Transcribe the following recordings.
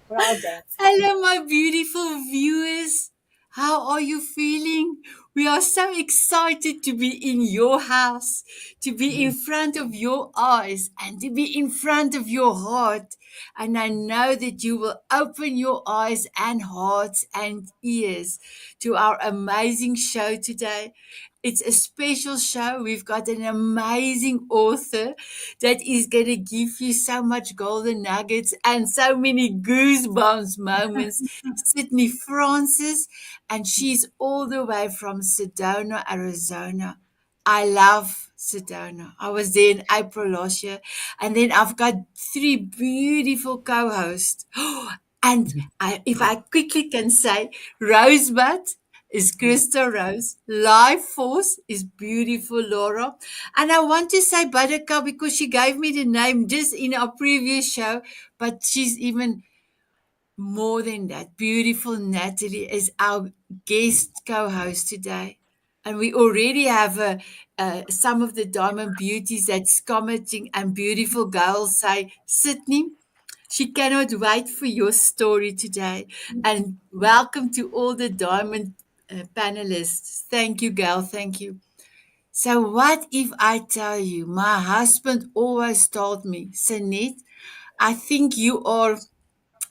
We're all dancing. Hello, my beautiful viewers. How are you feeling? We are so excited to be in your house, to be in front of your eyes, and to be in front of your heart. And I know that you will open your eyes and hearts and ears to our amazing show today. It's a special show. We've got an amazing author that is going to give you so much golden nuggets and so many goosebumps moments. Sydney Francis, and she's all the way from Sedona, Arizona. I love Sedona. I was there in April last year. And then I've got three beautiful co-hosts. And if I quickly can say, Rosebud is Christa Rose. Life Force is beautiful Laura. And I want to say Buttercup because she gave me the name just in our previous show, but she's even more than that. Beautiful Natalie is our guest co-host today. And we already have some of the Diamond Beauties that's commenting, and beautiful girls say, Sydney, she cannot wait for your story today. And welcome to all the Diamond panelists. Thank you, girl. Thank you. So, what if I tell you, my husband always told me, Sanet, I think you are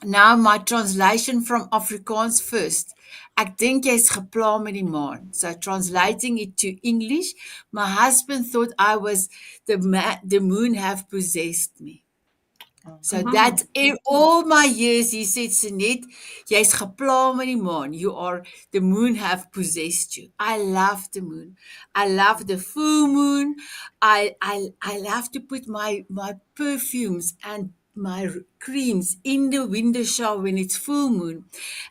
now my translation from Afrikaans first. Ek dink jy's gepla met die maan. So translating it to English, my husband thought I was the moon have possessed me. So that's in all my years, he said, Sanet, jy's gepla met die maan. You are, the moon have possessed you. I love the moon. I love the full moon. I love to put my perfumes and my creams in the window shower when it's full moon.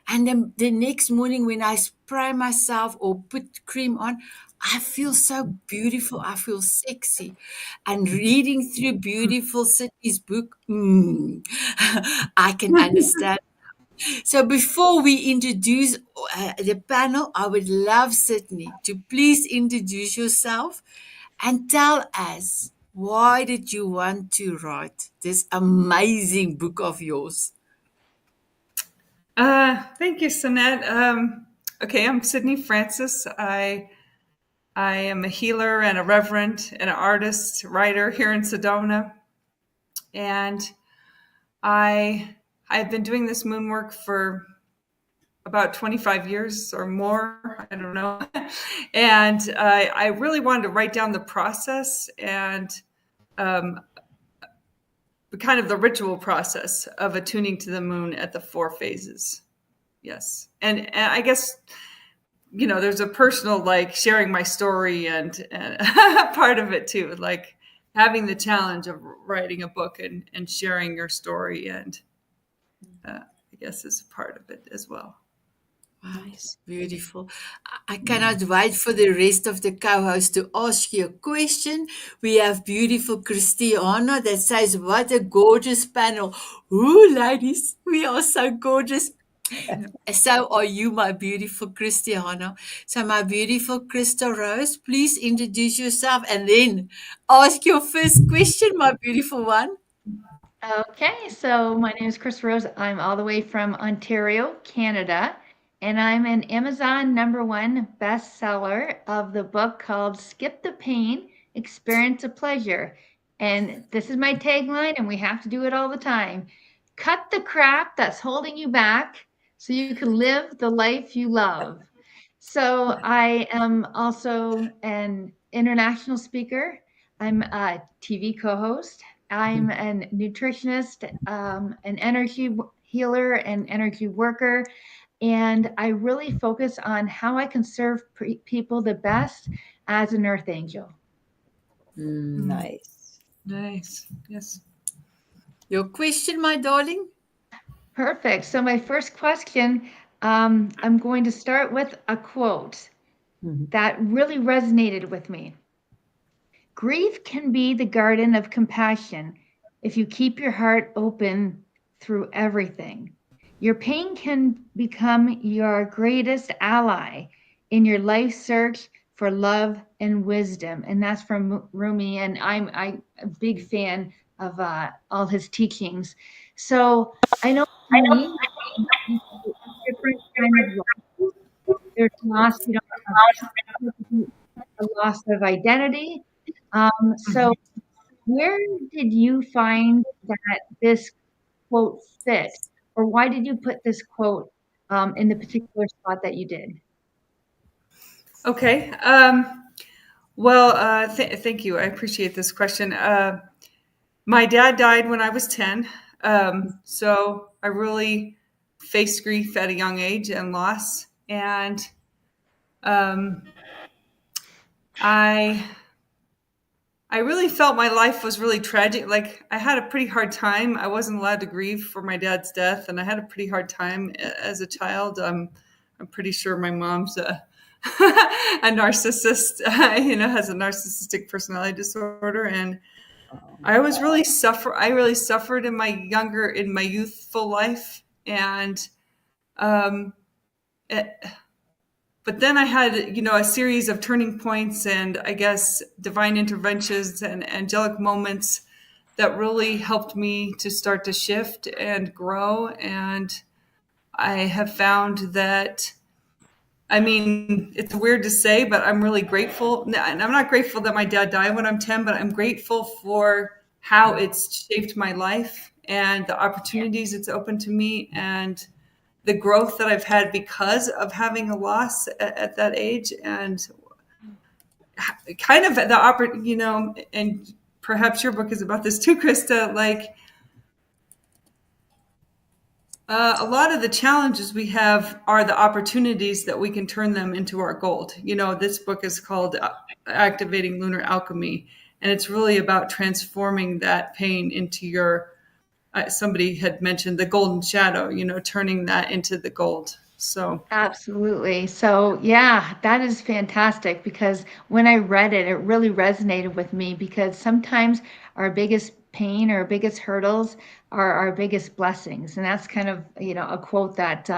And then the next morning when I spray myself or put cream on, I feel so beautiful. I feel sexy. And reading through beautiful Sydney's book, I can understand. So before we introduce the panel, I would love Sydney to please introduce yourself and tell us, why did you want to write this amazing book of yours? Thank you, Sanet. Okay, I'm Sydney Francis. I am a healer and a reverend and an artist, writer here in Sedona. And I've been doing this moon work for about 25 years or more. I don't know. And I really wanted to write down the process and kind of the ritual process of attuning to the moon at the 4 phases. Yes. And I guess, you know, there's a personal, like, sharing my story and part of it too, like having the challenge of writing a book and sharing your story. And I guess is part of it as well. Wow, beautiful. I cannot wait for the rest of the co-hosts to ask you a question. We have beautiful Christiana that says, what a gorgeous panel. Ooh, ladies, we are so gorgeous. So are you, my beautiful Christiana. So my beautiful Christa Rose, please introduce yourself and then ask your first question, my beautiful one. Okay, so my name is Christa Rose. I'm all the way from Ontario, Canada, and I'm an Amazon #1 bestseller of the book called Skip the Pain, Experience a Pleasure. And this is my tagline, and we have to do it all the time. Cut the crap that's holding you back so you can live the life you love. So I am also an international speaker. I'm a TV co-host. I'm a nutritionist, an energy healer, and energy worker. And I really focus on how I can serve people the best as an earth angel. Nice. Nice. Yes. Your question, my darling? Perfect. So my first question, I'm going to start with a quote that really resonated with me. Grief can be the garden of compassion if you keep your heart open through everything. Your pain can become your greatest ally in your life search for love and wisdom. And that's from Rumi. And I'm a big fan all his teachings. So I know for me, different kind of loss. There's loss, a loss of identity. So where did you find that this quote fit, or why did you put this quote in the particular spot that you did? Okay. Well, thank you. I appreciate this question. My dad died when I was 10. So I really faced grief at a young age and loss. And I really felt my life was really tragic. Like, I had a pretty hard time. I wasn't allowed to grieve for my dad's death, and I had a pretty hard time as a child. I'm pretty sure my mom's a narcissist, has a narcissistic personality disorder, and I really suffered in my youthful life, and but then I had, a series of turning points and, I guess, divine interventions and angelic moments that really helped me to start to shift and grow. And I have found that, I mean, it's weird to say, but I'm really grateful. And I'm not grateful that my dad died when I'm 10, but I'm grateful for how it's shaped my life and the opportunities it's opened to me, and the growth that I've had because of having a loss at that age, and kind of and perhaps your book is about this too, Christa, like a lot of the challenges we have are the opportunities that we can turn them into our gold. This book is called Activating Lunar Alchemy, and it's really about transforming that pain into your somebody had mentioned the golden shadow, turning that into the gold. So Absolutely. So, yeah, that is fantastic because when I read it, it really resonated with me because sometimes our biggest pain or biggest hurdles are our biggest blessings. And that's kind of, a quote that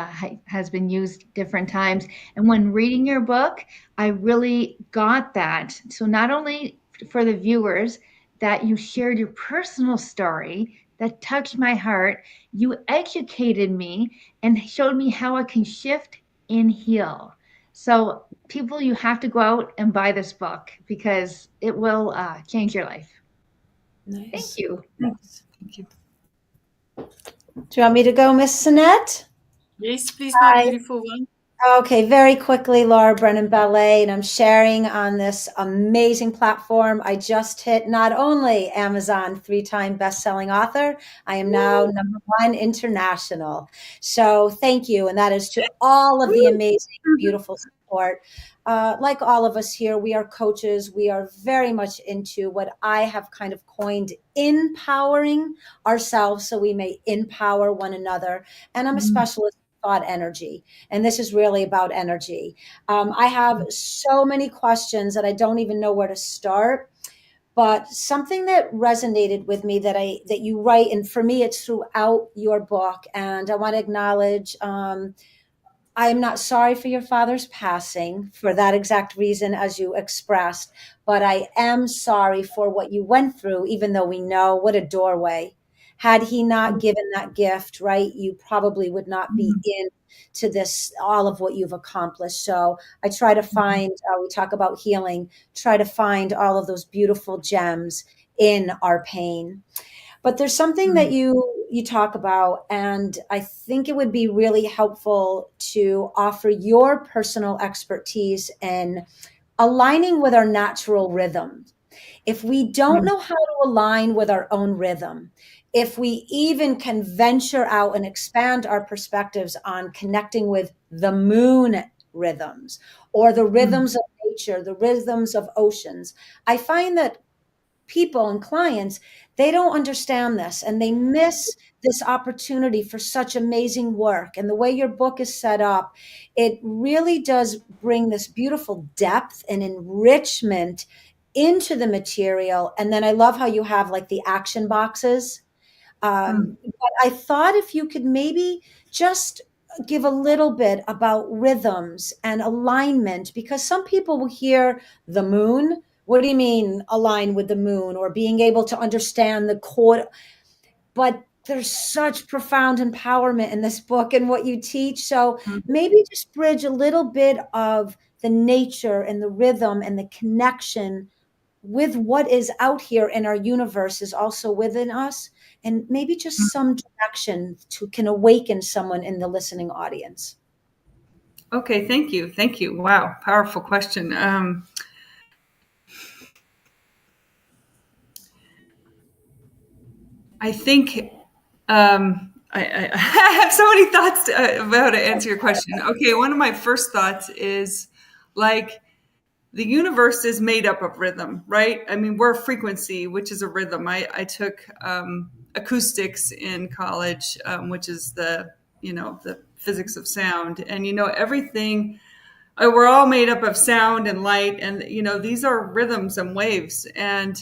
has been used different times. And when reading your book, I really got that. So, not only for the viewers that you shared your personal story that touched my heart, you educated me and showed me how I can shift and heal. So, people, you have to go out and buy this book because it will change your life. Nice. Thank you. thank you. Do you want me to go, Miss Sanet? Yes, please, my beautiful one. Okay, very quickly, Laura Brennan Ballet, and I'm sharing on this amazing platform. I just hit not only Amazon 3-time best-selling author, I am now #1 international. So thank you, and that is to all of the amazing, beautiful support. Like all of us here, we are coaches. We are very much into what I have kind of coined empowering ourselves so we may empower one another. And I'm a specialist in thought energy. And this is really about energy. I have so many questions that I don't even know where to start. But something that resonated with me that you write, and for me, it's throughout your book. And I want to acknowledge, I am not sorry for your father's passing for that exact reason as you expressed, but I am sorry for what you went through, even though we know what a doorway. Had he not given that gift, right, you probably would not be in to this, all of what you've accomplished. So I try to find, we talk about healing, try to find all of those beautiful gems in our pain. But there's something that you talk about, and I think it would be really helpful to offer your personal expertise in aligning with our natural rhythm. If we don't know how to align with our own rhythm, if we even can venture out and expand our perspectives on connecting with the moon rhythms or the rhythms of nature, the rhythms of oceans, I find that people and clients, they don't understand this and they miss this opportunity for such amazing work. And the way your book is set up, it really does bring this beautiful depth and enrichment into the material. And then I love how you have like the action boxes. But I thought if you could maybe just give a little bit about rhythms and alignment, because some people will hear the moon, what do you mean align with the moon, or being able to understand the chord? But there's such profound empowerment in this book and what you teach. So maybe just bridge a little bit of the nature and the rhythm and the connection with what is out here in our universe is also within us, and maybe just some direction to can awaken someone in the listening audience. Okay, thank you. Thank you. Wow, powerful question. I think I have so many thoughts about how to answer your question. Okay, one of my first thoughts is like the universe is made up of rhythm, right? I mean, we're a frequency, which is a rhythm. I took acoustics in college, which is the physics of sound, and everything. We're all made up of sound and light, and these are rhythms and waves, and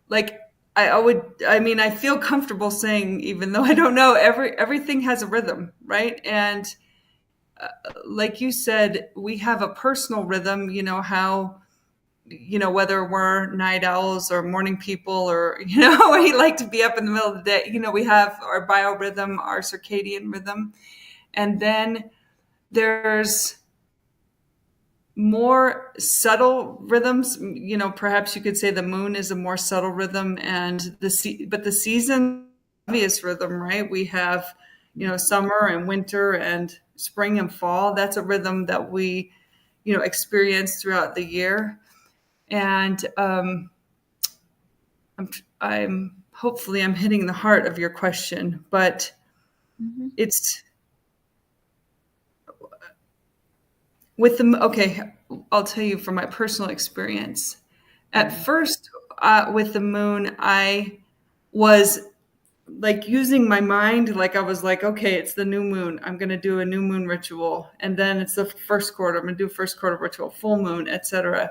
like I feel comfortable saying, even though I don't know, everything has a rhythm, right? And like you said, we have a personal rhythm, how, whether we're night owls or morning people, or, we like to be up in the middle of the day, we have our biorhythm, our circadian rhythm. And then there's more subtle rhythms, perhaps you could say the moon is a more subtle rhythm, and but the season obvious rhythm, right? We have, summer and winter and spring and fall. That's a rhythm that we, experience throughout the year. And I'm hopefully I'm hitting the heart of your question, but it's with okay, I'll tell you from my personal experience. At first, with the moon, I was like using my mind. Like I was like, okay, it's the new moon. I'm going to do a new moon ritual. And then it's the first quarter. I'm going to do first quarter ritual, full moon, etc.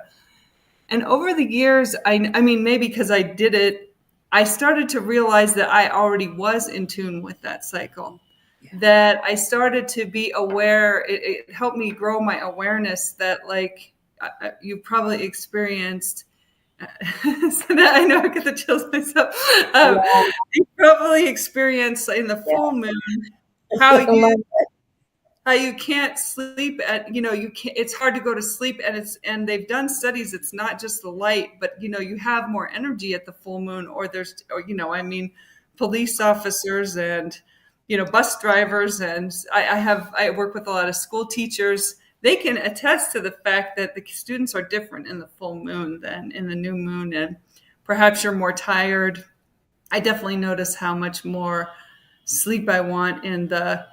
And over the years, I mean, maybe because I did it, I started to realize that I already was in tune with that cycle. That I started to be aware. It helped me grow my awareness that, like, you probably experienced. So now I know I get the chills myself. You probably experienced in the full moon how you can't sleep at, you can't, it's hard to go to sleep, and they've done studies. It's not just the light, but you have more energy at the full moon, or police officers and bus drivers, and I work with a lot of school teachers. They can attest to the fact that the students are different in the full moon than in the new moon, and perhaps you're more tired. I definitely notice how much more sleep I want in the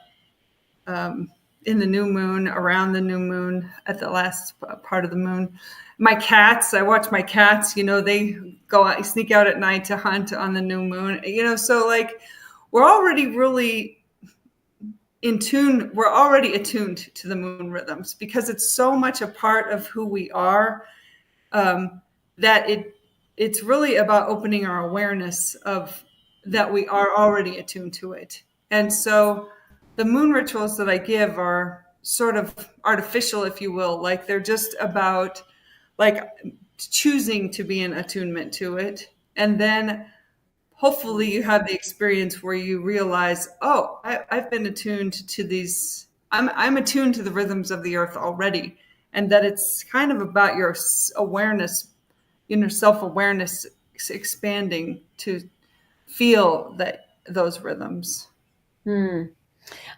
new moon, around the new moon, at the last part of the moon. I watch my cats, they go out, sneak out at night to hunt on the new moon, so like we're already really in tune. We're already attuned to the moon rhythms because it's so much a part of who we are, that it's really about opening our awareness of that we are already attuned to it. And so the moon rituals that I give are sort of artificial, if you will. Like they're just about like choosing to be in attunement to it. And then hopefully you have the experience where you realize, oh, I've been attuned to these. I'm attuned to the rhythms of the earth already. And that it's kind of about your awareness, self-awareness expanding to feel those rhythms.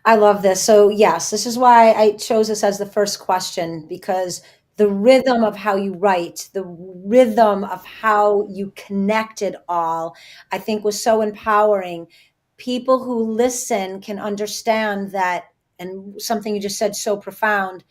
I love this. So yes, this is why I chose this as the first question, because the rhythm of how you write, the rhythm of how you connect it all, I think was so empowering. People who listen can understand that, and something you just said so profound,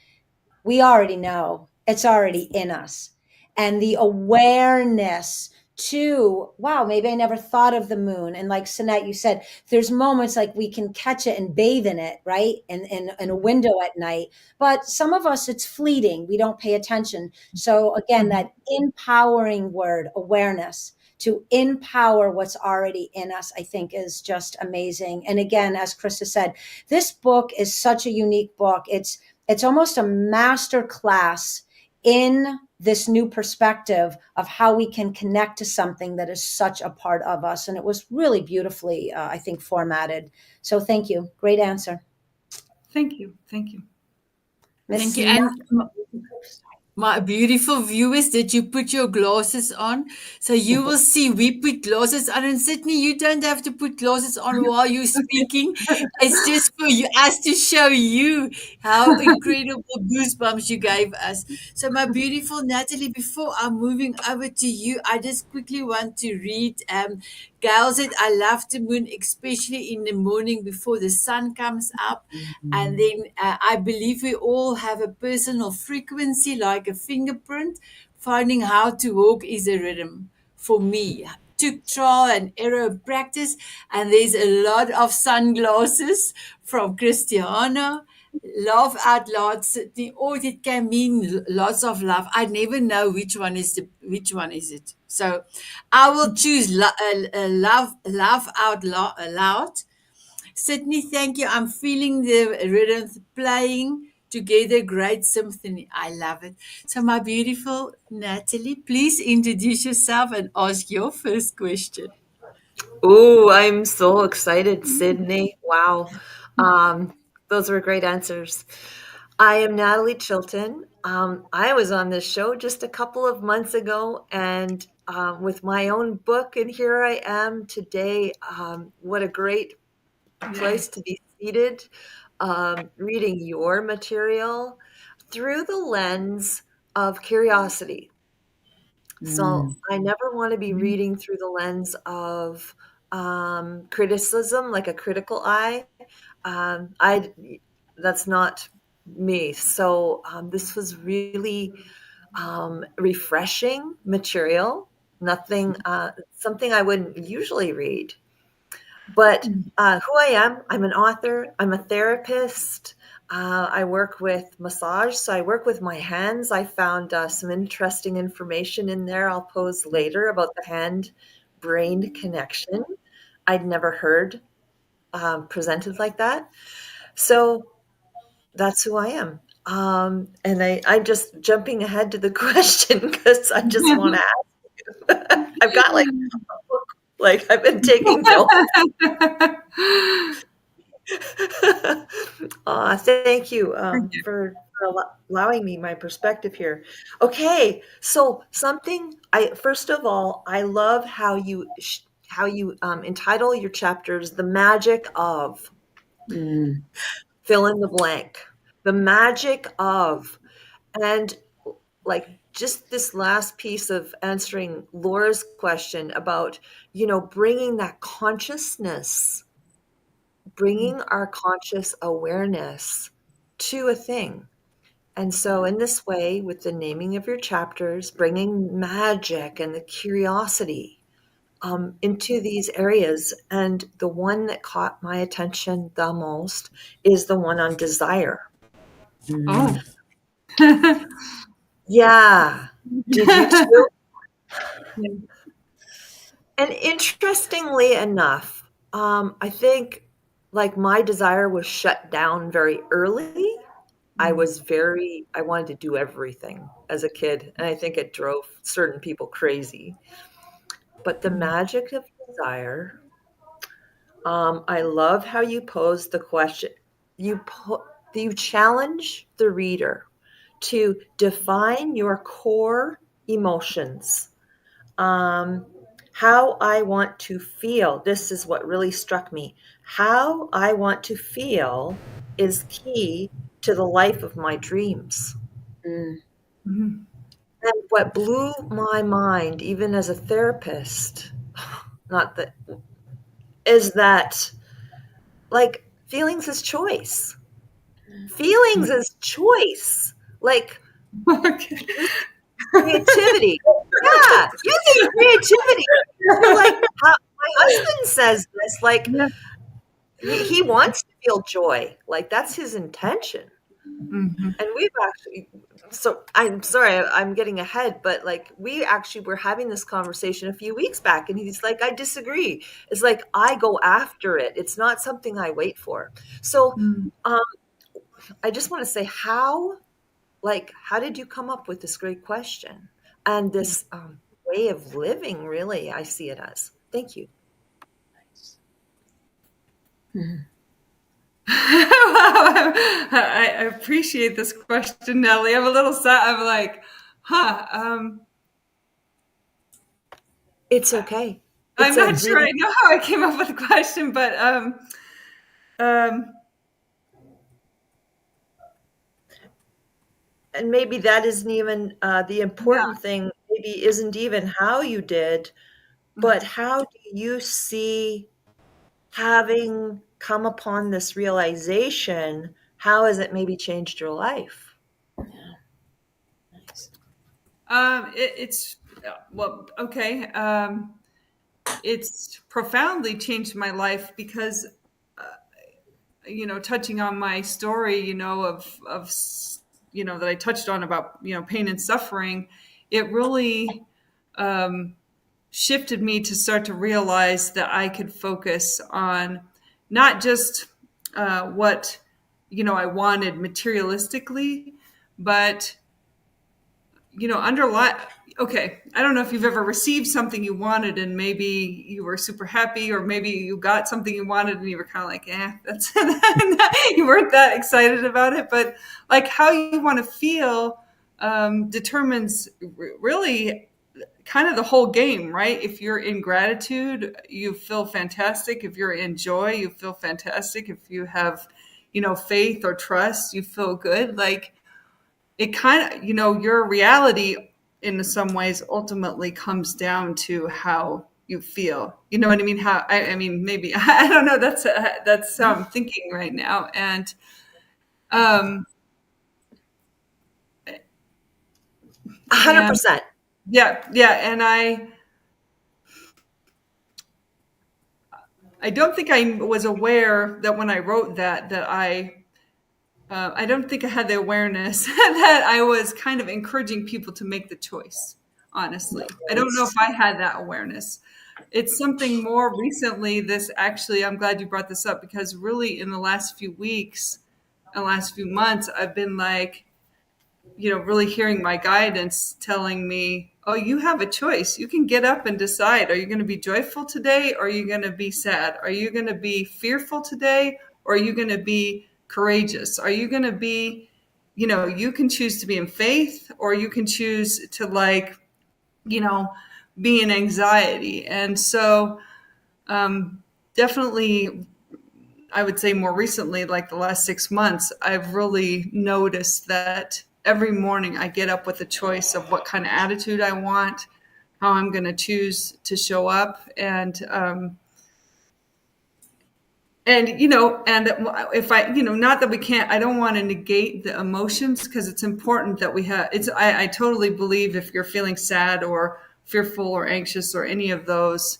we already know, it's already in us. And the awareness to, wow, maybe I never thought of the moon. And like Sanet, you said, there's moments like we can catch it and bathe in it, right? In a window at night. But some of us, it's fleeting. We don't pay attention. So again, that empowering word, awareness, to empower what's already in us, I think is just amazing. And again, as Christa said, this book is such a unique book. It's almost a master class in this new perspective of how we can connect to something that is such a part of us. And it was really beautifully, I think, formatted. So thank you. Great answer. Thank you. Thank you. Miss Thank you. And my beautiful viewers, did you put your glasses on? So you will see we put glasses on. And Sydney, you don't have to put glasses on while you're speaking. It's just for you, us to show you how incredible goosebumps you gave us. So my beautiful Natalie, before I'm moving over to you, I just quickly want to read. Gail said, I love the moon, especially in the morning before the sun comes up. And then I believe we all have a personal frequency, like a fingerprint. Finding how to walk is a rhythm for me. Took trial and error practice, and there's a lot of sunglasses from Christiana. Laugh out loud, Sydney, or it can mean lots of love. I never know which one is it. So I will choose laugh out loud. Sydney, thank you. I'm feeling the rhythm playing together. Great symphony. I love it. So, my beautiful Natalie, please introduce yourself and ask your first question. Ooh, I'm so excited, Sydney. Wow. Those were great answers. I am Natalie Chilton. I was on this show just a couple of months ago and with my own book, and here I am today. What a great place to be seated, reading your material through the lens of curiosity. So I never want to be reading through the lens of criticism, like a critical eye. I That's not me. So this was really refreshing material. Nothing, something I wouldn't usually read. But who I am, I'm an author. I'm a therapist. I work with massage, so I work with my hands. I found some interesting information in there I'll pose later about the hand-brain connection. I'd never heard presented like that. So that's who I am. And I'm just jumping ahead to the question because I just want to ask. I've got like I've been taking notes. Thank you for allowing me my perspective here. Okay, so first of all, I love how you entitle your chapters "The Magic of." Fill in the blank. The magic of, and like just this last piece of answering Laura's question about, bringing that consciousness, bringing our conscious awareness to a thing. And so in this way, with the naming of your chapters, bringing magic and the curiosity into these areas. And the one that caught my attention the most is the one on desire. Oh. Yeah. Did you too? And interestingly enough, I think like my desire was shut down very early. I wanted to do everything as a kid. And I think it drove certain people crazy. But the magic of desire, I love how you pose the question. You challenge the reader to define your core emotions. How I want to feel. This is what really struck me. How I want to feel is key to the life of my dreams. Mm-hmm. And what blew my mind, even as a therapist, is that like feelings is choice. Feelings is choice. Like creativity. Yeah, using creativity. So like my husband says this, like he wants to feel joy. Like that's his intention. Mm-hmm. And we've actually, so I'm sorry, I'm getting ahead, but like we actually were having this conversation a few weeks back and he's like, I disagree. It's like, I go after it. It's not something I wait for. So I just want to say how like, how did you come up with this great question and this way of living? Really, I see it as. Thank you. I appreciate this question, Natalie. I'm a little sad. I'm like, It's okay. I'm It's a not sure I know how I came up with the question, but and maybe that isn't even the important thing. Maybe isn't even how you did, but how do you see having come upon this realization? How has it maybe changed your life? it's well, okay. It's profoundly changed my life because, touching on my story, of that I touched on about pain and suffering, it really shifted me to start to realize that I could focus on not just what I wanted materialistically, but underlying. Okay, I don't know if you've ever received something you wanted and maybe you were super happy, or maybe you got something you wanted and you were kind of like, that's you weren't that excited about it. But like how you want to feel determines really kind of the whole game, right? If you're in gratitude, you feel fantastic. If you're in joy, you feel fantastic. If you have, faith or trust, you feel good. Like it kind of, your reality in some ways ultimately comes down to how you feel. You know what I mean? I mean, maybe, I don't know. That's how I'm thinking right now. And, 100%. Yeah. And I don't think I was aware that when I wrote that I don't think I had the awareness that I was kind of encouraging people to make the choice. Honestly, I don't know if I had that awareness. It's something more recently. I'm glad you brought this up, because really in the last few weeks, the last few months, I've been like, really hearing my guidance telling me, oh, you have a choice. You can get up and decide. Are you going to be joyful today? Or are you going to be sad? Are you going to be fearful today? Or are you going to be courageous? Are you going to be, you can choose to be in faith, or you can choose to be in anxiety. And so definitely, I would say more recently, like the last 6 months, I've really noticed that every morning I get up with a choice of what kind of attitude I want, how I'm going to choose to show up. And if I, not that we can't, I don't want to negate the emotions, because it's important that we have, I totally believe if you're feeling sad or fearful or anxious or any of those,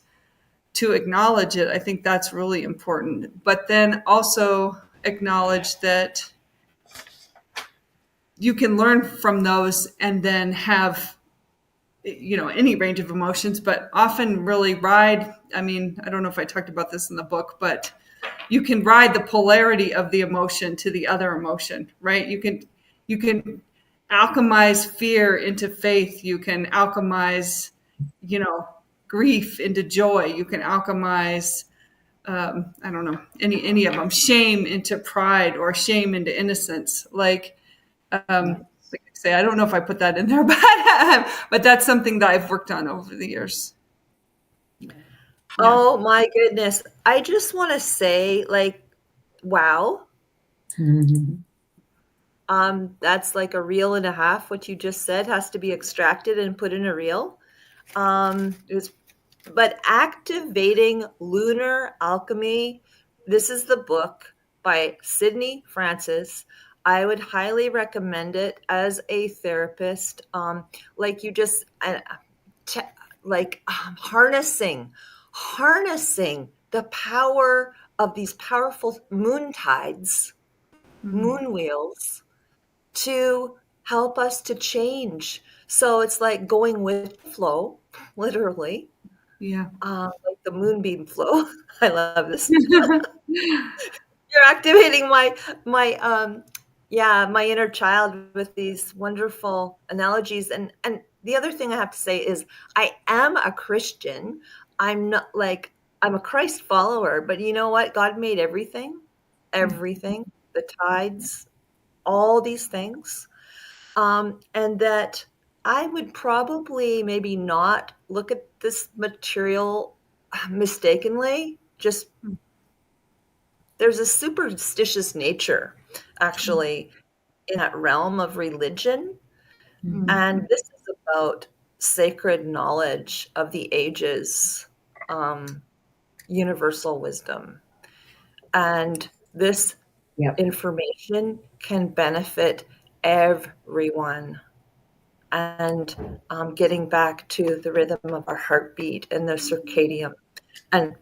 to acknowledge it. I think that's really important. But then also acknowledge that you can learn from those and then have, any range of emotions, but often really ride. I mean, I don't know if I talked about this in the book, but you can ride the polarity of the emotion to the other emotion, right? You can alchemize fear into faith. You can alchemize, grief into joy. You can alchemize, I don't know, any of them, shame into pride, or shame into innocence. Like I say, I don't know if I put that in there, but that's something that I've worked on over the years. Yeah. Oh my goodness. I just want to say, like, wow. That's like a reel and a half. What you just said has to be extracted and put in a reel. But Activating Lunar Alchemy, this is the book by Sydney Francis. I would highly recommend it as a therapist. Like you just, harnessing the power of these powerful moon tides, moon wheels, to help us to change. So it's like going with flow, literally. Yeah. Like the moonbeam flow. I love this. You're activating my Yeah, my inner child with these wonderful analogies. And the other thing I have to say is I am a Christian. I'm not like, I'm a Christ follower, but you know what? God made everything, the tides, all these things. And that I would probably maybe not look at this material mistakenly. Just there's a superstitious nature actually in that realm of religion. And this is about sacred knowledge of the ages, universal wisdom. And this information can benefit everyone. And getting back to the rhythm of our heartbeat and the circadian. And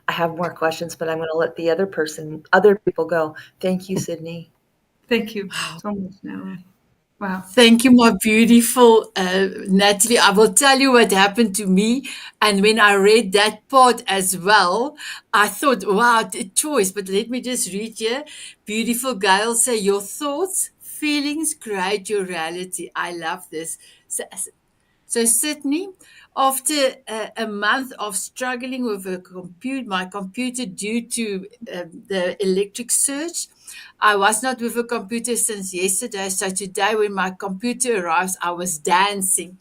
I have more questions, but I'm going to let the other people go. Thank you, Sydney. Thank you so much, Natalie. Wow. Thank you, my beautiful Natalie. I will tell you what happened to me. And when I read that part as well, I thought, wow, a choice. But let me just read here. Beautiful Gail say, your thoughts, feelings create your reality. I love this. So Sydney, after a month of struggling with my computer due to the electric surge, I was not with a computer since yesterday. So today, when my computer arrives, I was dancing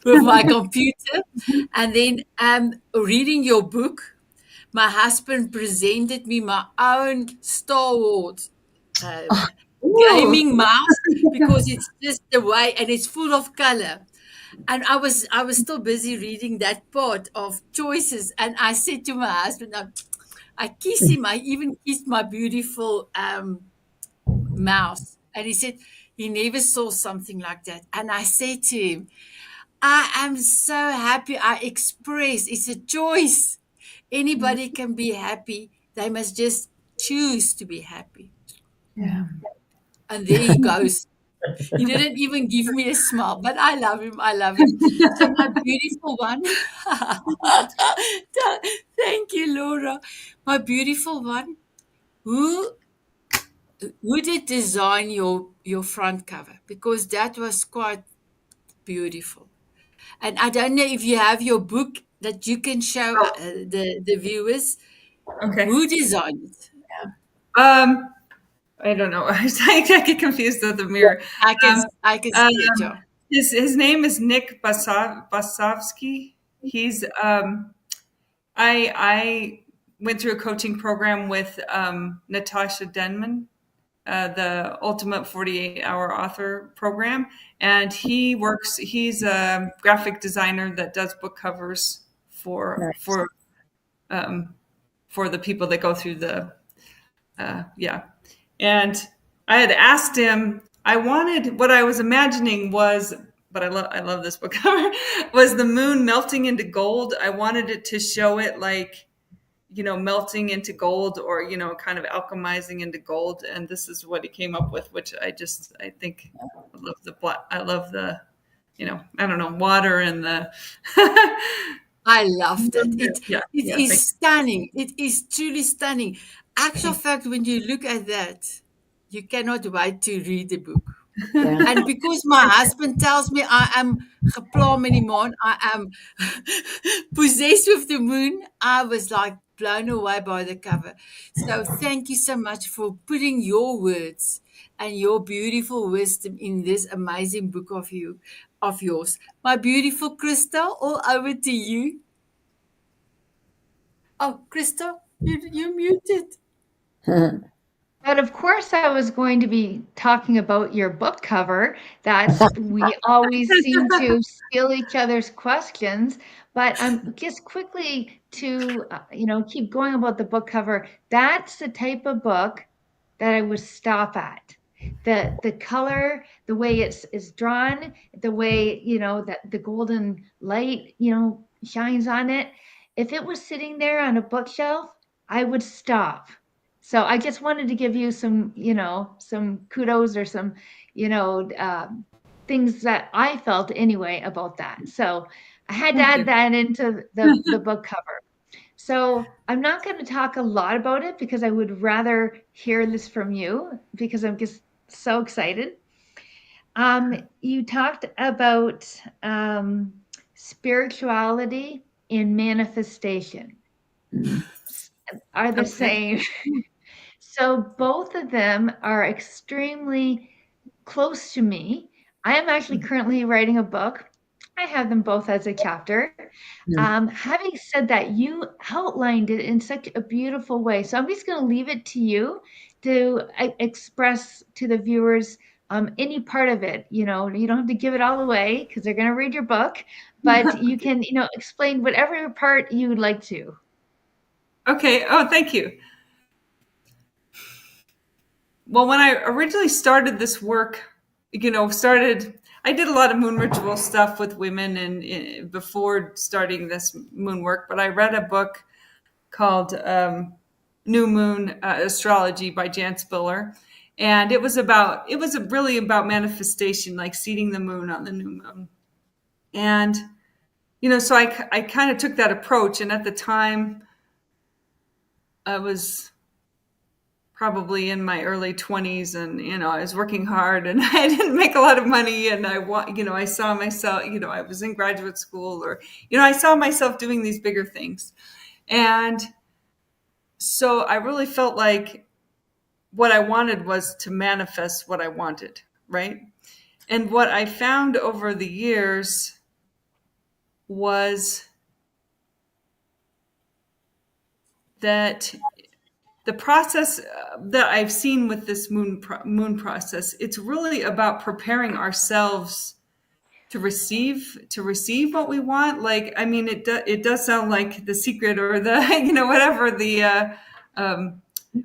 with my computer, and then reading your book. My husband presented me my own Star Wars gaming mouse because it's just the way, and it's full of color. And I was still busy reading that part of choices, and I said to my husband, I kiss him. I even kissed my beautiful mouse, and he said he never saw something like that. And I said to him, I am so happy. I express. It's a choice. Anybody can be happy. They must just choose to be happy. Yeah. And there he goes. He didn't even give me a smile, but I love him. I love him. So my beautiful one. Thank you, Laura. My beautiful one. Who did design your front cover? Because that was quite beautiful. And I don't know if you have your book that you can show the viewers. Okay. Who designed it? I don't know. I get confused with the mirror. I can see it, yeah. His name is Nick Basovsky. He's I went through a coaching program with Natasha Denman, the Ultimate 48-Hour Author program, and he's a graphic designer that does book covers for the people that go through the and I had asked him, what I was imagining was, but I love this book cover, was the moon melting into gold. I wanted it to show it like, melting into gold, or, kind of alchemizing into gold. And this is what he came up with, which I think I love the, I don't know, water and the. I loved it. It is stunning. It is truly stunning. Actual fact, when you look at that, you cannot wait to read the book. Yeah. And because my husband tells me I am gepla met die maan, I am possessed with the moon, I was like blown away by the cover. So thank you so much for putting your words and your beautiful wisdom in this amazing book of yours. My beautiful Christa, all over to you. Oh, Christa, you're muted. But of course, I was going to be talking about your book cover. That we always seem to steal each other's questions. But just quickly to keep going about the book cover. That's the type of book that I would stop at. The color, the way it's drawn, the way that the golden light shines on it. If it was sitting there on a bookshelf, I would stop. So I just wanted to give you some kudos or some things that I felt anyway about that. So I had to add that into the book cover. So I'm not going to talk a lot about it because I would rather hear this from you because I'm just so excited. You talked about spirituality in manifestation are the Okay. same. So both of them are extremely close to me. I am actually currently writing a book. I have them both as a chapter. Having said that, you outlined it in such a beautiful way. So I'm just going to leave it to you to express to the viewers any part of it. You know, you don't have to give it all away because they're going to read your book, but you can, explain whatever part you would like to. Okay. Oh, thank you. Well, when I originally started this work, I did a lot of moon ritual stuff with women and before starting this moon work, but I read a book called New Moon Astrology by Jan Spiller. And it was really about manifestation, like seeding the moon on the new moon. And, so I kind of took that approach. And at the time, I was probably in my early 20s and, I was working hard and I didn't make a lot of money. And I saw myself, I was in graduate school or, I saw myself doing these bigger things. And so I really felt like what I wanted was to manifest what I wanted, right? And what I found over the years was that the process that I've seen with this moon process, it's really about preparing ourselves to receive what we want. Like, I mean, it does sound like The Secret or the whatever the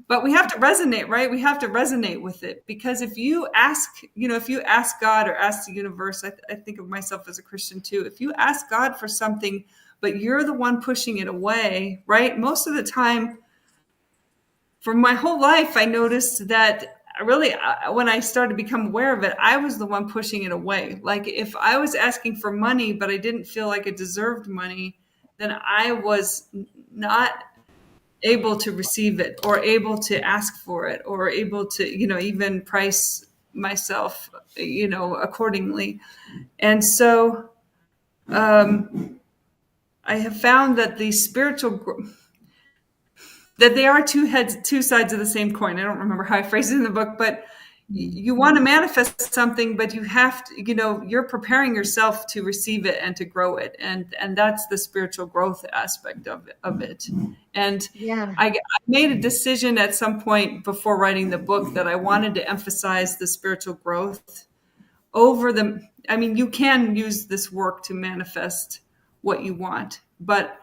but we have to resonate, right? We have to resonate with it, because if you ask God or ask the universe, I think of myself as a Christian too. If you ask God for something, but you're the one pushing it away, right? Most of the time, for my whole life, I noticed that really, when I started to become aware of it, I was the one pushing it away. Like if I was asking for money, but I didn't feel like I deserved money, then I was not able to receive it or able to ask for it or able to, even price myself, accordingly. And so I have found that the that they are two sides of the same coin. I don't remember how I phrased it in the book, but you want to manifest something, but you have to, you're preparing yourself to receive it and to grow it. And that's the spiritual growth aspect of it. And Yeah. I made a decision at some point before writing the book that I wanted to emphasize the spiritual growth over you can use this work to manifest what you want, but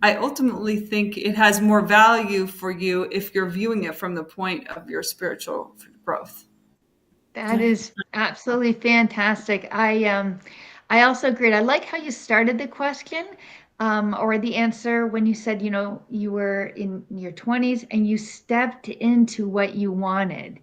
I ultimately think it has more value for you if you're viewing it from the point of your spiritual growth. That is absolutely fantastic. I also agree. I like how you started the question, or the answer when you said, you were in your 20s and you stepped into what you wanted,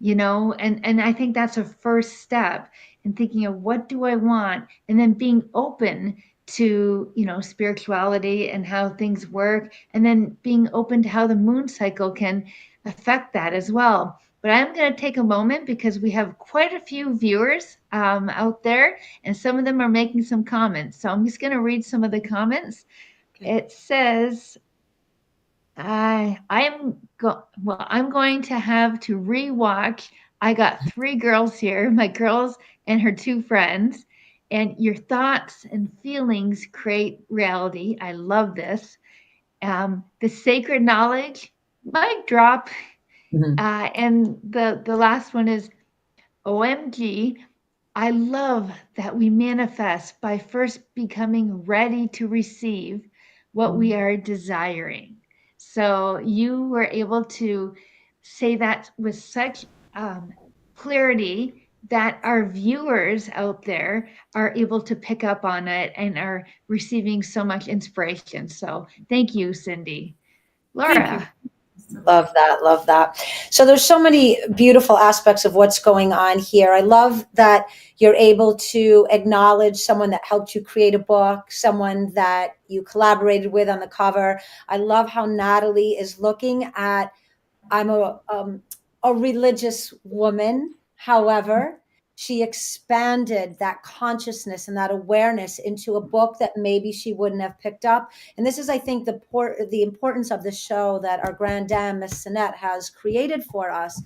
and I think that's a first step in thinking of what do I want, and then being open to, spirituality and how things work, and then being open to how the moon cycle can affect that as well. But I'm going to take a moment because we have quite a few viewers out there, and some of them are making some comments. So I'm just going to read some of the comments. Okay. It says, I'm going to have to rewatch. I got 3 girls here, my girls and her 2 friends, and your thoughts and feelings create reality. I love this. The sacred knowledge, mic drop. Mm-hmm. And the last one is OMG. I love that we manifest by first becoming ready to receive what we are desiring. So you were able to say that with such clarity that our viewers out there are able to pick up on it and are receiving so much inspiration. So thank you, Cindy. Laura. Thank you. Love that. Love that. So there's so many beautiful aspects of what's going on here. I love that you're able to acknowledge someone that helped you create a book, someone that you collaborated with on the cover. I love how Natalie is looking at, I'm a religious woman. However, she expanded that consciousness and that awareness into a book that maybe she wouldn't have picked up. And this is, I think, the importance of the show that our Grand Dame, Miss Sanet, has created for us.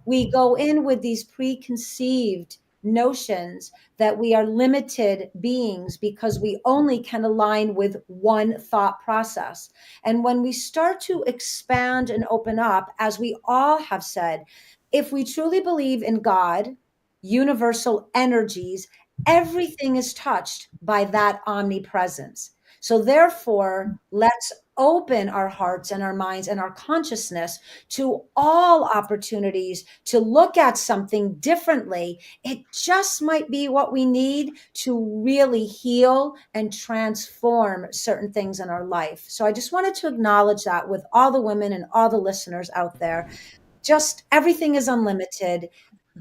We go in with these preconceived notions that we are limited beings because we only can align with one thought process. And when we start to expand and open up, as we all have said, if we truly believe in God, universal energies, everything is touched by that omnipresence. So therefore, let's open our hearts and our minds and our consciousness to all opportunities to look at something differently. It just might be what we need to really heal and transform certain things in our life. So I just wanted to acknowledge that with all the women and all the listeners out there. Just everything is unlimited.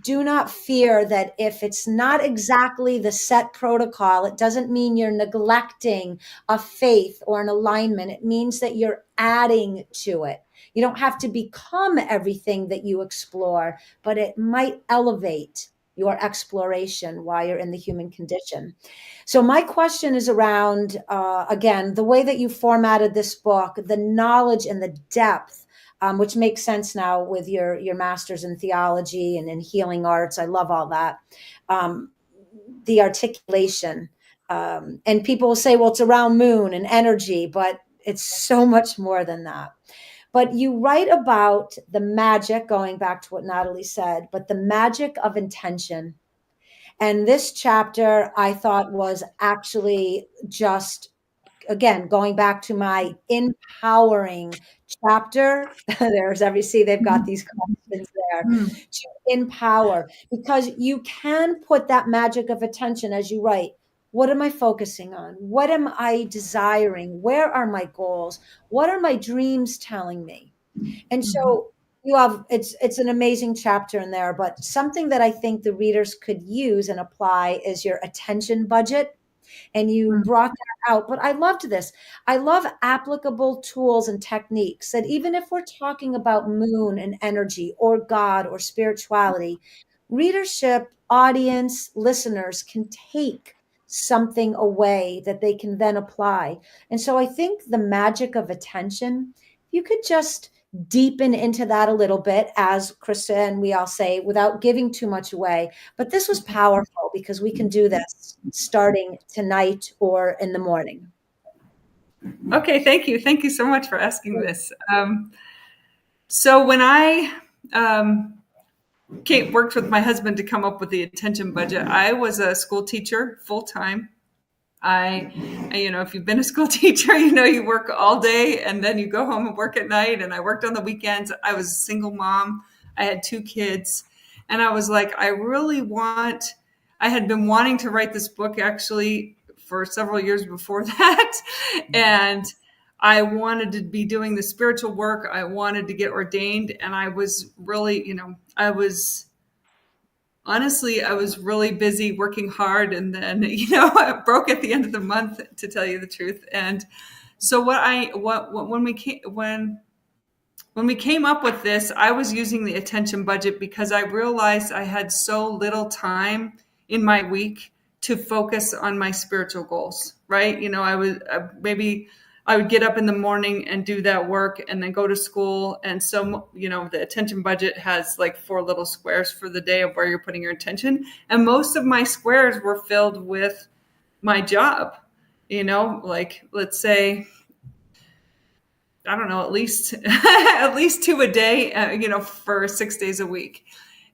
Do not fear that if it's not exactly the set protocol, it doesn't mean you're neglecting a faith or an alignment. It means that you're adding to it. You don't have to become everything that you explore, but it might elevate your exploration while you're in the human condition. So my question is around, again, the way that you formatted this book, the knowledge and the depth, which makes sense now with your master's in theology and in healing arts. I love all that. The articulation. And people will say, well, it's around moon and energy, but it's so much more than that. But you write about the magic, going back to what Natalie said, but the magic of intention. And this chapter I thought was actually just, again, going back to my empowering chapter. They've got these questions there to empower, because you can put that magic of attention as you write. What am I focusing on? What am I desiring? Where are my goals? What are my dreams telling me? And so it's an amazing chapter in there, but something that I think the readers could use and apply is your attention budget. And you brought that out. But I loved this. I love applicable tools and techniques that even if we're talking about moon and energy or God or spirituality, readership, audience, listeners can take something away that they can then apply. And so I think the magic of attention, you could just deepen into that a little bit, as Christa and we all say, without giving too much away. But this was powerful because we can do this starting tonight or in the morning. Okay, thank you. Thank you so much for asking this. So when I worked with my husband to come up with the attention budget, I was a school teacher full time. If you've been a school teacher, you work all day and then you go home and work at night. And I worked on the weekends. I was a single mom. I had 2 kids. And I was like, I had been wanting to write this book actually for several years before that. And I wanted to be doing the spiritual work. I wanted to get ordained. And I was really, honestly, I was really busy working hard, and then, I broke at the end of the month, to tell you the truth. And so when we came up with this, I was using the attention budget because I realized I had so little time in my week to focus on my spiritual goals, right? I would get up in the morning and do that work and then go to school. And so, the attention budget has like 4 little squares for the day of where you're putting your attention. And most of my squares were filled with my job, let's say, I don't know, at least 2 a day, for 6 days a week.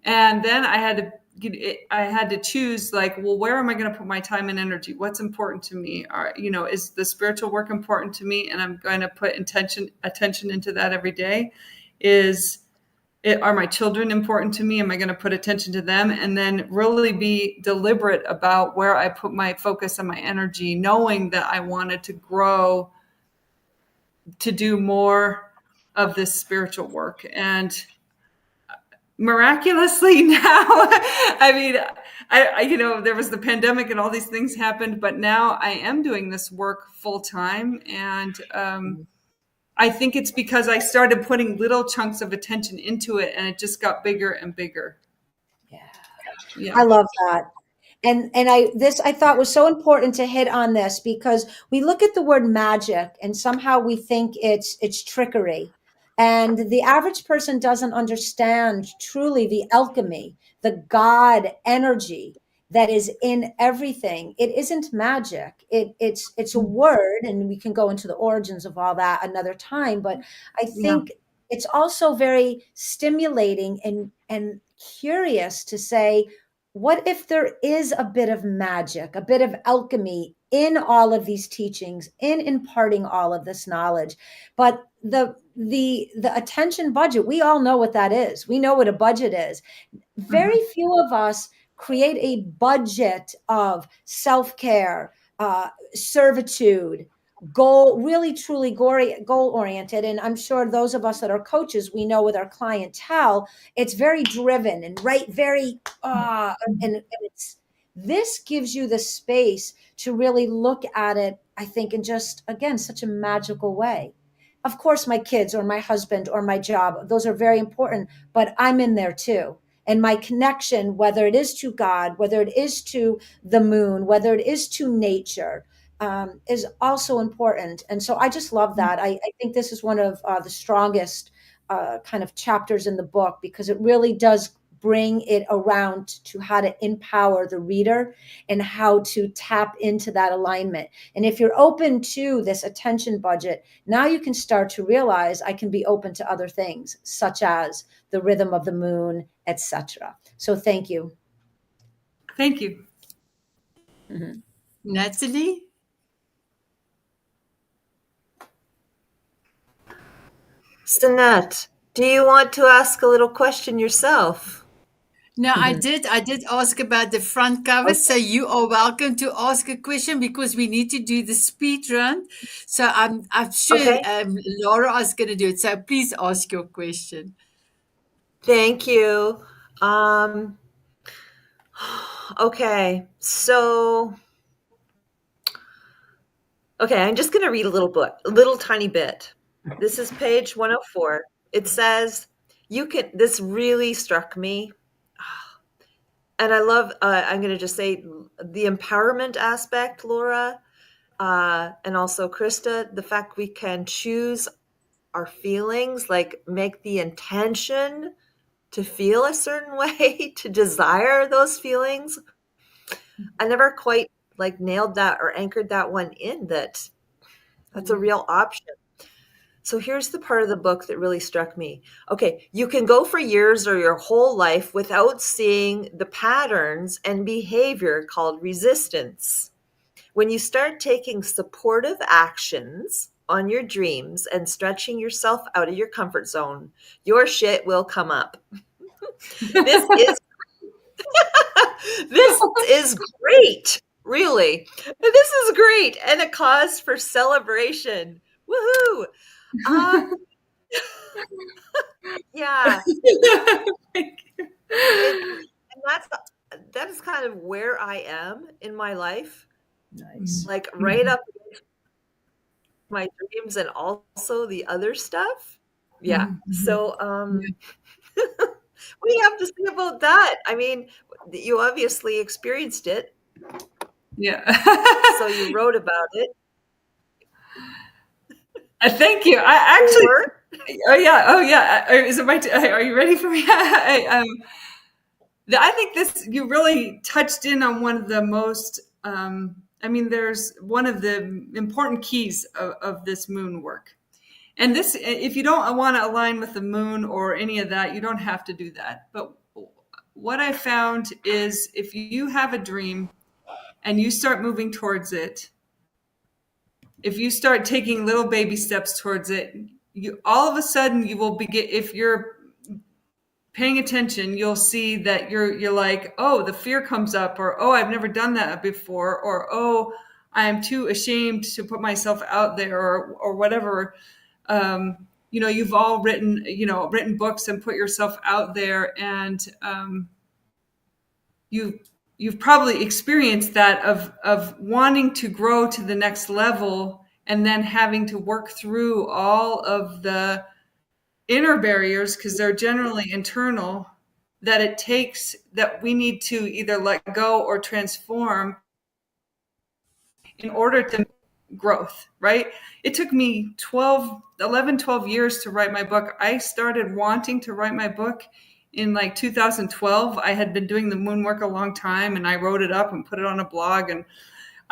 And then I had to choose, like, well, where am I going to put my time and energy? What's important to me? Is the spiritual work important to me? And I'm going to put attention into that every day. Are my children important to me? Am I going to put attention to them? And then really be deliberate about where I put my focus and my energy, knowing that I wanted to grow, to do more of this spiritual work. And miraculously now, I mean, I there was the pandemic and all these things happened, but now I am doing this work full time. And I think it's because I started putting little chunks of attention into it, and it just got bigger and bigger. Yeah. I love that. And I thought was so important to hit on this, because we look at the word magic and somehow we think it's trickery. And the average person doesn't understand truly the alchemy, the God energy that is in everything. It isn't magic. It's a word, and we can go into the origins of all that another time. But I think it's also very stimulating and curious to say, what if there is a bit of magic, a bit of alchemy in all of these teachings, in imparting all of this knowledge? But the attention budget, we all know what that is. We know what a budget is. Very few of us create a budget of self-care, servitude, goal, really truly goal oriented. And I'm sure those of us that are coaches, we know with our clientele, it's very driven and very and it's, this gives you the space to really look at it, I think, in just, again, such a magical way. Of course, my kids or my husband or my job, those are very important, but I'm in there too. And my connection, whether it is to God, whether it is to the moon, whether it is to nature, is also important. And so I just love that. I think this is one of the strongest kind of chapters in the book, because it really does bring it around to how to empower the reader and how to tap into that alignment. And if you're open to this attention budget, now you can start to realize I can be open to other things, such as the rhythm of the moon, etc. So thank you. Thank you. Natalie? Sanet, do you want to ask a little question yourself? No, I did ask about the front cover. So you are welcome to ask a question, because we need to do the speed run. So I'm sure Laura is going to do it. So please ask your question. Thank you. Okay, so I'm just going to read a little tiny bit. This is page 104. It says, this really struck me. And I love, I'm going to just say the empowerment aspect, Laura, and also Christa, the fact we can choose our feelings, like make the intention to feel a certain way, to desire those feelings. I never quite nailed that or anchored that one in, that's a real option. So here's the part of the book that really struck me. Okay, you can go for years or your whole life without seeing the patterns and behavior called resistance. When you start taking supportive actions on your dreams and stretching yourself out of your comfort zone, your shit will come up. This is great, really. This is great, and a cause for celebration. Woohoo! Yeah. And that is kind of where I am in my life. Nice. Like right up my dreams and also the other stuff. Yeah. So what do you have to say about that? I mean, you obviously experienced it. Yeah. So you wrote about it. Thank you. I actually. Oh yeah. Is it are you ready for me? I think you really touched in on one of the most. There's one of the important keys of this moon work. And this, if you don't want to align with the moon or any of that, you don't have to do that. But what I found is, if you have a dream and you start moving towards it, if you start taking little baby steps towards it, all of a sudden you will begin, if you're paying attention, you'll see that you're like, oh, the fear comes up, or, oh, I've never done that before, or, oh, I am too ashamed to put myself out there, or whatever. you've all written books and put yourself out there, and you've probably experienced that of wanting to grow to the next level and then having to work through all of the inner barriers, because they're generally internal, that we need to either let go or transform in order to growth, right? It took me 12 years to write my book. I started wanting to write my book in like 2012. I had been doing the moon work a long time, and I wrote it up and put it on a blog, and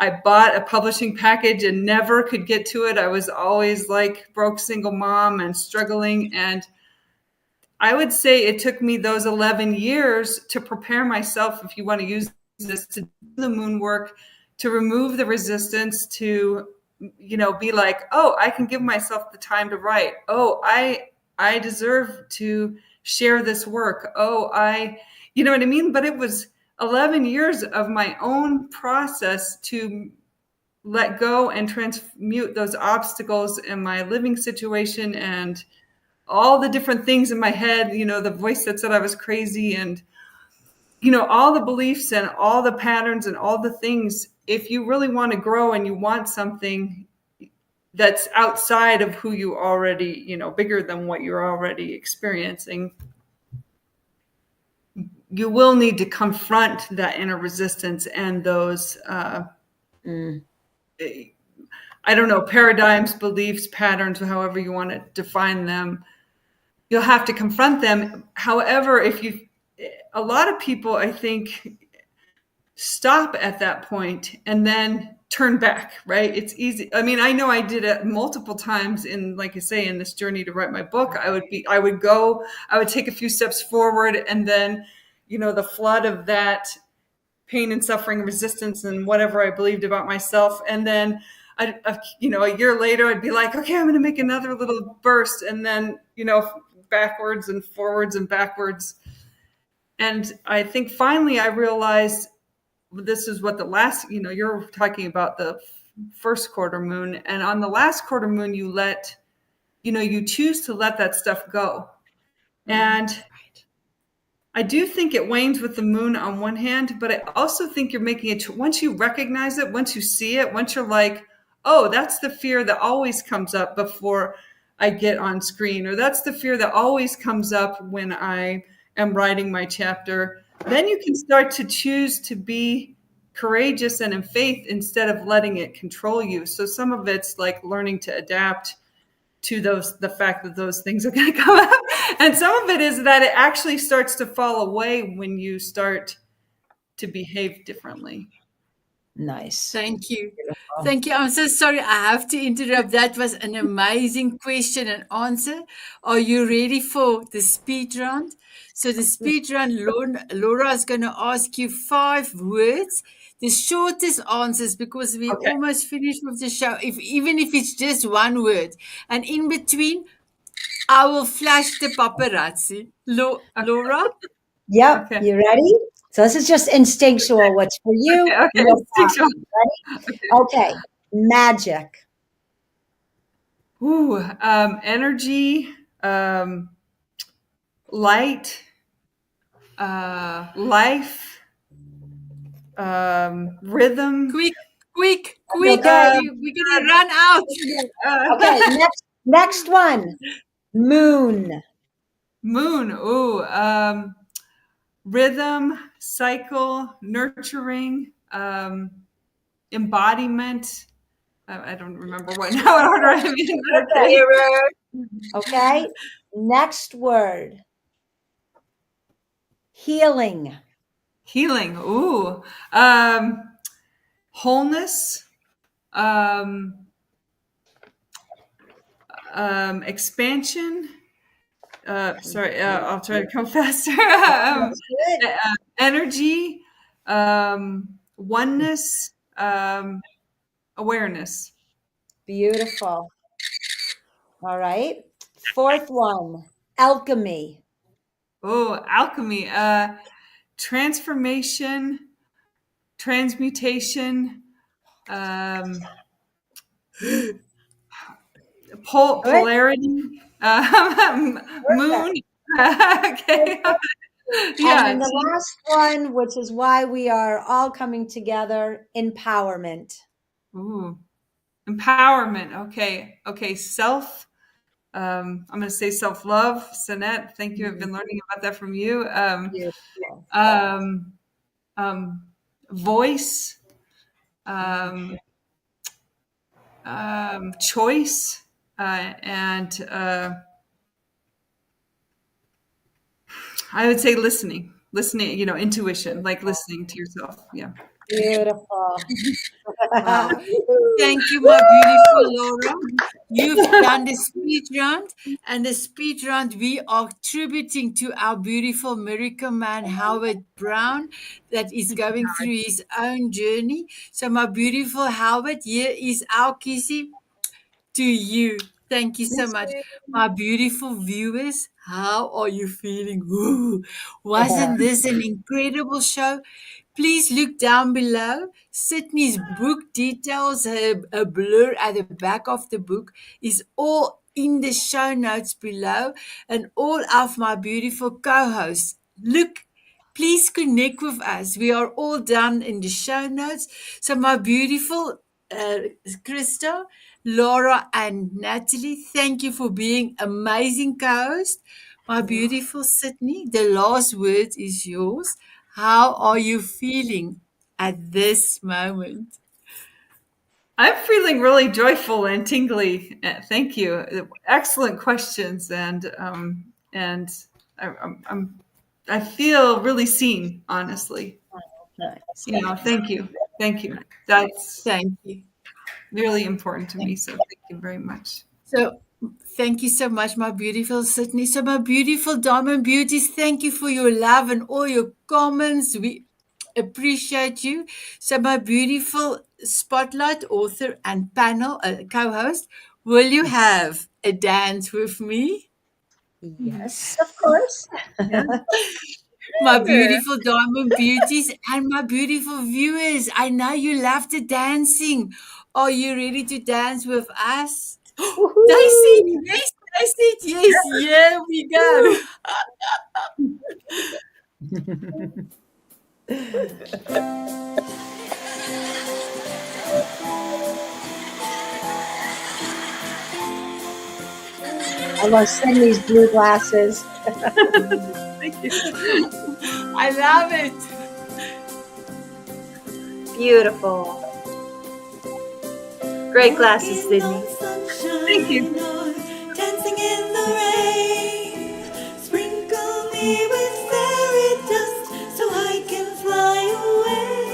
I bought a publishing package and never could get to it. I was always like broke single mom and struggling. And I would say it took me those 11 years to prepare myself, if you want to use this, to do the moon work, to remove the resistance, to, be like, oh, I can give myself the time to write. Oh, I deserve to share this work. Oh, you know what I mean? But it was 11 years of my own process to let go and transmute those obstacles in my living situation and all the different things in my head, the voice that said I was crazy, and, all the beliefs and all the patterns and all the things. If you really want to grow and you want something that's outside of who you already, bigger than what you're already experiencing, you will need to confront that inner resistance and those, I don't know, paradigms, beliefs, patterns, however you want to define them. You'll have to confront them. However, a lot of people, I think, stop at that point and then turn back, right? It's easy. I mean, I know I did it multiple times like I say, in this journey to write my book. I would take a few steps forward, and then, the flood of that pain and suffering, resistance, and whatever I believed about myself. And then, a year later, I'd be like, okay, I'm going to make another little burst. And then, backwards and forwards and backwards. And I think finally I realized this is what the last, you're talking about the first quarter moon. And on the last quarter moon, you choose to let that stuff go. And I do think it wanes with the moon on one hand, but I also think you're making it, once you recognize it, once you see it, once you're like, oh, that's the fear that always comes up before I get on screen, or that's the fear that always comes up when I am writing my chapter, then you can start to choose to be courageous and in faith instead of letting it control you. So some of it's like learning to adapt to the fact that those things are going to come up. And some of it is that it actually starts to fall away when you start to behave differently. Nice. Thank you. Thank you. I'm so sorry. I have to interrupt. That was an amazing question and answer. Are you ready for the speed round? So the speed round, Laura is going to ask you 5 words, the shortest answers, because we almost finished with the show, even if it's just 1 word. And in between, I will flash the paparazzi. Laura? Yep. Okay. You ready? So this is just instinctual. What's for you? Okay. No problem. Ready? Okay. Magic. Ooh, energy, light, life, rhythm. Quick. Okay. We're going to run out. Okay. Next one. Moon. Moon. Ooh, rhythm, cycle, nurturing, embodiment. I don't remember what order I'm in. Okay. Next word. Healing. Healing. Ooh. Wholeness. Expansion. Sorry, I'll try to come faster. Energy. Oneness. Awareness. Beautiful. All right. 4th one. Alchemy. Oh, alchemy. Transformation. Transmutation. Polarity. Moon. Okay. And Yeah. then the last one, which is why we are all coming together, empowerment. Ooh. Empowerment. Okay. Okay. I'm going to say self-love. Sanet, thank you. I've been learning about that from you. Beautiful. Voice. Choice. And I would say listening, intuition, like listening to yourself. Yeah. Beautiful. Wow. Thank you, my beautiful Laura. You've done the speed round, and the speed round we are tributing to our beautiful miracle man, Howard Brown, that is going through his own journey. So, my beautiful Howard, here is our kissy to you. Thank you so much. My beautiful viewers, how are you feeling? Ooh, wasn't this an incredible show? Please look down below. Sydney's book details, a blur at the back of the book, is all in the show notes below. And all of my beautiful co-hosts, look, please connect with us. We are all done in the show notes. So my beautiful Christa, Laura, and Natalie, thank you for being amazing co-host. My beautiful Sydney, the last word is yours. How are you feeling at this moment? I'm feeling really joyful and tingly. Thank you. Excellent questions, and I feel really seen. Honestly, thank you. That's Thank you. really important to me. So thank you very much. So, thank you so much, my beautiful Sydney. So, my beautiful Diamond Beauties, thank you for your love and all your comments. We appreciate you. So, my beautiful spotlight author and panel co-host, will you have a dance with me? Yes, of course. Yeah. My beautiful Diamond Beauties and my beautiful viewers, I know you love the dancing. Are you ready to dance with us? They said yes, they said yes. Here we go. I love Sydney's blue glasses. Thank you. I love it. Beautiful. Great glasses, Sydney. Thank you. Dancing in the rain, sprinkle me with fairy dust so I can fly away.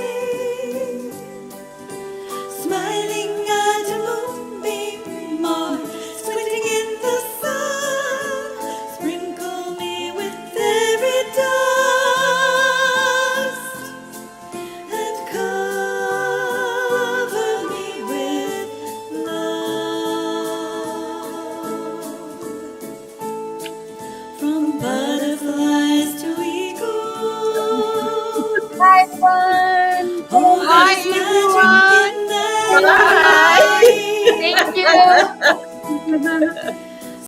Smiling at a moonbeam or squinting in the sun, sprinkle me with fairy dust and cover me with love. From butterflies to eagles, Bye, everyone. oh, Bye, there's magic everyone. in that Thank you. light.